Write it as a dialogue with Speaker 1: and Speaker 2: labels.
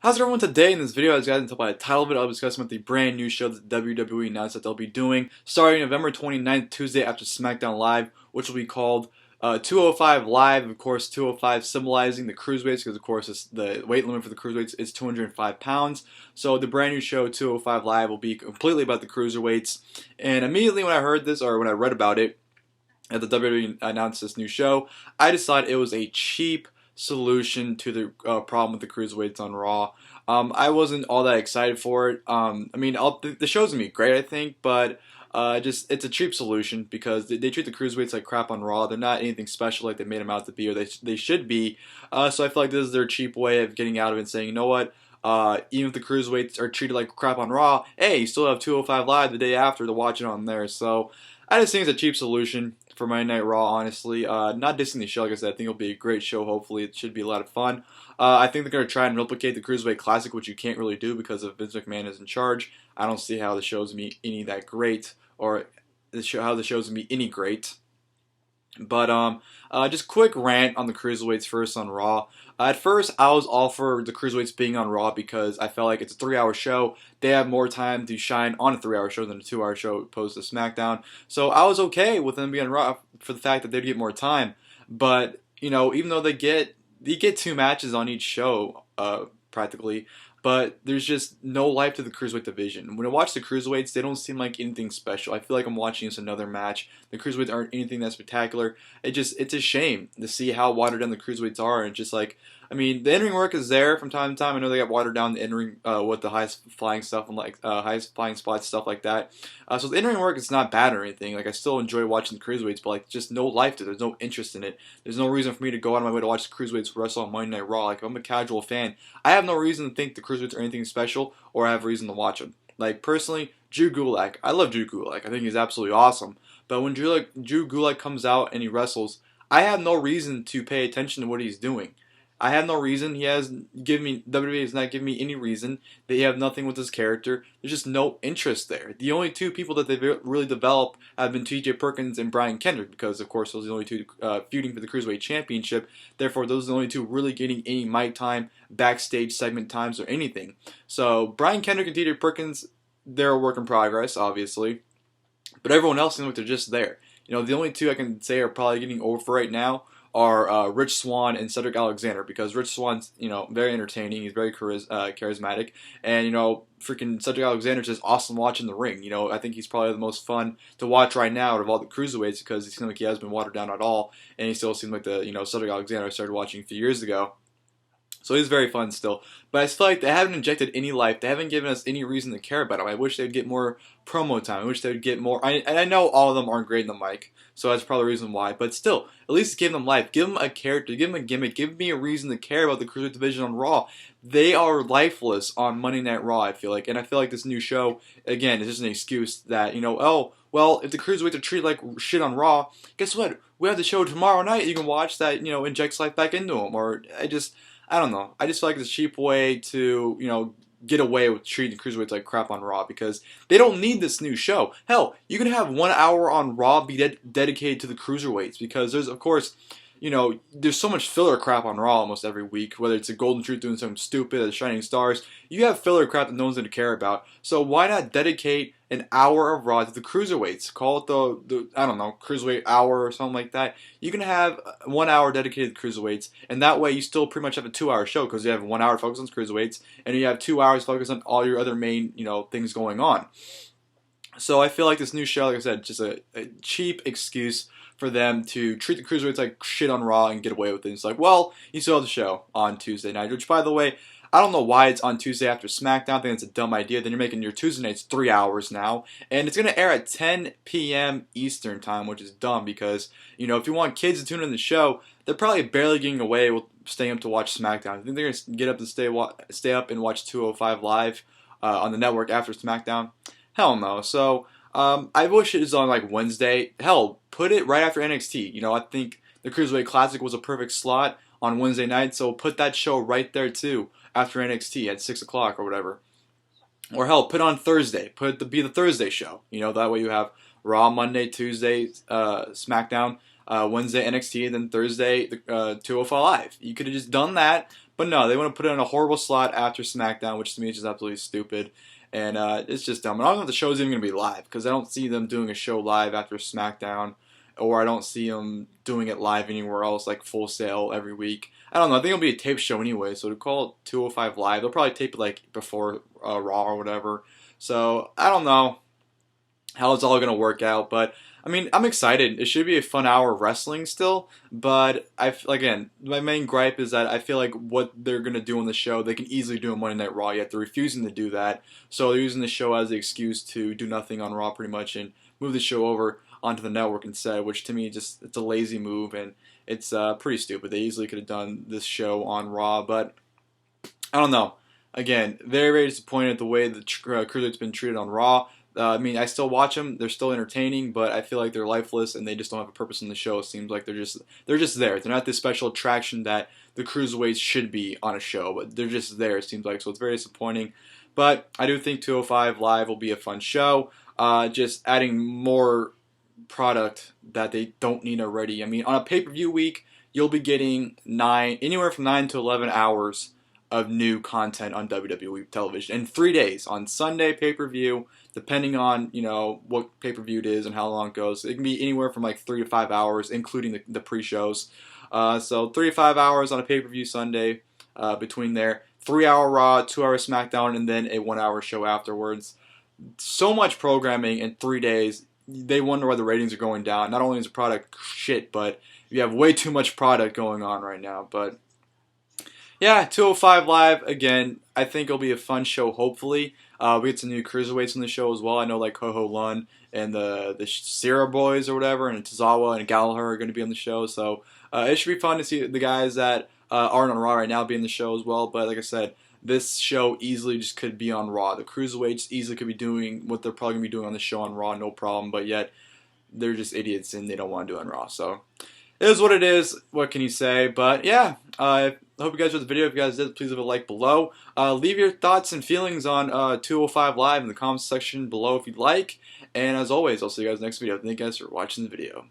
Speaker 1: How's everyone today? In this video, as you guys can tell by the title of it, I'll be discussing about the brand new show that WWE announced that they'll be doing starting November 29th, Tuesday after SmackDown Live, which will be called 205 Live. Of course, 205 symbolizing the cruiserweights because, of course, the weight limit for the cruiserweights is 205 pounds. So the brand new show 205 Live will be completely about the cruiserweights. And immediately when I heard this, or when I read about it, that the WWE announced this new show, I decided it was a cheap solution to the problem with the cruiserweights on Raw. I wasn't all that excited for it. I mean, the show's gonna be great, I think, but just it's a cheap solution because they treat the cruiserweights like crap on Raw. They're not anything special like they made them out to be, or they should be. So I feel like this is their cheap way of getting out of it and saying, you know what? Even if the cruiserweights are treated like crap on Raw, hey, you still have 205 Live the day after to watch it on there. So I just think it's a cheap solution for Monday Night Raw, honestly. Not dissing the show, like I said, I think it'll be a great show, hopefully. It should be a lot of fun. I think they're going to try and replicate the Cruiserweight Classic, which you can't really do because of Vince McMahon is in charge. I don't see how the show's going to be any that great, or how the show's going to be any great. But just quick rant on the cruiserweights first on Raw. At first, I was all for the cruiserweights being on Raw because I felt like it's a 3-hour show. They have more time to shine on a 3-hour show than a 2-hour show opposed to SmackDown. So I was okay with them being on Raw for the fact that they'd get more time. But even though they get 2 matches on each show, practically. But there's just no life to the cruiserweight division. When I watch the cruiserweights, they don't seem like anything special. I feel like I'm watching just another match. The cruiserweights aren't anything that spectacular. It's a shame to see how watered down the cruiserweights are, and just like, I mean, the in-ring work is there from time to time. I know they got watered down the in-ring with the highest flying stuff and highest flying spots, stuff like that. So the in-ring work is not bad or anything. Like, I still enjoy watching the cruiserweights, but like, just no life to it. There's no interest in it. There's no reason for me to go out of my way to watch the cruiserweights wrestle on Monday Night Raw. Like, if I'm a casual fan, I have no reason to think the cruiserweights are anything special, or I have reason to watch them. Like, personally, Drew Gulak, I love Drew Gulak. I think he's absolutely awesome. But when Drew Gulak comes out and he wrestles, I have no reason to pay attention to what he's doing. I have no reason. WWE has not given me any reason. They have nothing with his character. There's just no interest there. The only 2 people that they've really developed have been T.J. Perkins and Brian Kendrick, because of course those are the only 2 feuding for the Cruiserweight Championship. Therefore, those are the only 2 really getting any mic time, backstage segment times, or anything. So Brian Kendrick and T.J. Perkins, they're a work in progress, obviously. But everyone else seems like they're just there. The only 2 I can say are probably getting over right now are Rich Swann and Cedric Alexander, because Rich Swann's, very entertaining. He's very charismatic. And, freaking Cedric Alexander's just awesome watching the ring. I think he's probably the most fun to watch right now out of all the cruiserweights, because he seems like he hasn't been watered down at all. And he still seems like the, Cedric Alexander I started watching a few years ago. So he's very fun still. But I feel like they haven't injected any life. They haven't given us any reason to care about him. I wish they'd get more promo time. I wish they would get more. And I know all of them aren't great in the mic, so that's probably the reason why. But still, at least give them life. Give them a character. Give them a gimmick. Give me a reason to care about the Cruiserweight division on Raw. They are lifeless on Monday Night Raw, I feel like. And I feel like this new show, again, is just an excuse that, oh, well, if the Cruiserweights are treated like shit on Raw, guess what? We have the show tomorrow night. You can watch that, injects life back into them. Or I don't know. I just feel like it's a cheap way to, get away with treating the cruiserweights like crap on Raw, because they don't need this new show. Hell, you can have 1 hour on Raw be dedicated to the cruiserweights, because there's, of course, there's so much filler crap on Raw almost every week, whether it's a Golden Truth doing something stupid, or the Shining Stars. You have filler crap that no one's going to care about. So why not dedicate an hour of Raw to the cruiserweights? Call it the I don't know, cruiserweight hour or something like that. You can have 1 hour dedicated to cruiserweights, and that way you still pretty much have a 2-hour show, because you have 1 hour focused on cruiserweights, and you have 2 hours focused on all your other main, things going on. So I feel like this new show, like I said, just a cheap excuse for them to treat the cruiserweights like shit on Raw and get away with it. It's like, well, you still have the show on Tuesday night, which, by the way, I don't know why it's on Tuesday after SmackDown. I think it's a dumb idea. Then you're making your Tuesday nights 3 hours now, and it's going to air at 10 p.m. Eastern time, which is dumb, because, if you want kids to tune in the show, they're probably barely getting away with staying up to watch SmackDown. I think they're going to get up and stay up and watch 205 Live on the network after SmackDown. Hell no. So I wish it was on like Wednesday. Hell, put it right after NXT. I think the Cruiserweight Classic was a perfect slot on Wednesday night, so put that show right there too after NXT at 6 o'clock or whatever. Or hell, put on Thursday. Put it to be the Thursday show. That way you have Raw Monday, Tuesday, SmackDown, Wednesday NXT, and then Thursday 205 Live. You could have just done that, But no, they want to put it in a horrible slot after SmackDown, which to me is just absolutely stupid. And it's just dumb. And I don't know if the show's even going to be live, because I don't see them doing a show live after SmackDown, or I don't see them doing it live anywhere else, like Full Sail every week. I don't know. I think it'll be a tape show anyway, so to call it 205 Live, they'll probably tape it like before Raw or whatever. So I don't know how it's all going to work out, but I mean, I'm excited. It should be a fun hour of wrestling still, but again, my main gripe is that I feel like what they're going to do on the show, they can easily do on Monday Night Raw, yet they're refusing to do that. So they're using the show as the excuse to do nothing on Raw pretty much and move the show over onto the network instead, which to me just it's a lazy move and it's pretty stupid. They easily could have done this show on Raw, but I don't know. Again, very, very disappointed at the way the Cruiserweight's been treated on Raw. I mean, I still watch them; they're still entertaining, but I feel like they're lifeless and they just don't have a purpose in the show. It seems like they're just there. They're not this special attraction that the Cruiserweights should be on a show, but they're just there. It seems like so. It's very disappointing. But I do think 205 Live will be a fun show. Just adding more product that they don't need already. I mean, on a pay-per-view week, you'll be getting anywhere from 9 to 11 hours of new content on WWE television in 3 days. On Sunday pay-per-view, depending on what pay-per-view it is and how long it goes, it can be anywhere from like 3 to 5 hours, including the pre-shows. So 3 to 5 hours on a pay-per-view Sunday. Between there, 3-hour Raw, 2-hour SmackDown, and then a 1-hour show afterwards. So much programming in 3 days. They wonder why the ratings are going down. Not only is the product shit, but you have way too much product going on right now. But yeah, 205 Live, again, I think it'll be a fun show, hopefully. We get some new Cruiserweights on the show as well. I know like Ho-Ho Lun and the Sierra Boys or whatever, and Tozawa and Gallagher are going to be on the show. So it should be fun to see the guys that aren't on Raw right now be in the show as well. But like I said, this show easily just could be on Raw. The Cruiserweights easily could be doing what they're probably going to be doing on the show on Raw, no problem. But yet, they're just idiots and they don't want to do it on Raw. So it is what it is. What can you say? But yeah, I hope you guys enjoyed the video. If you guys did, please leave a like below. Leave your thoughts and feelings on 205 Live in the comments section below if you'd like. And as always, I'll see you guys next video. Thank you guys for watching the video.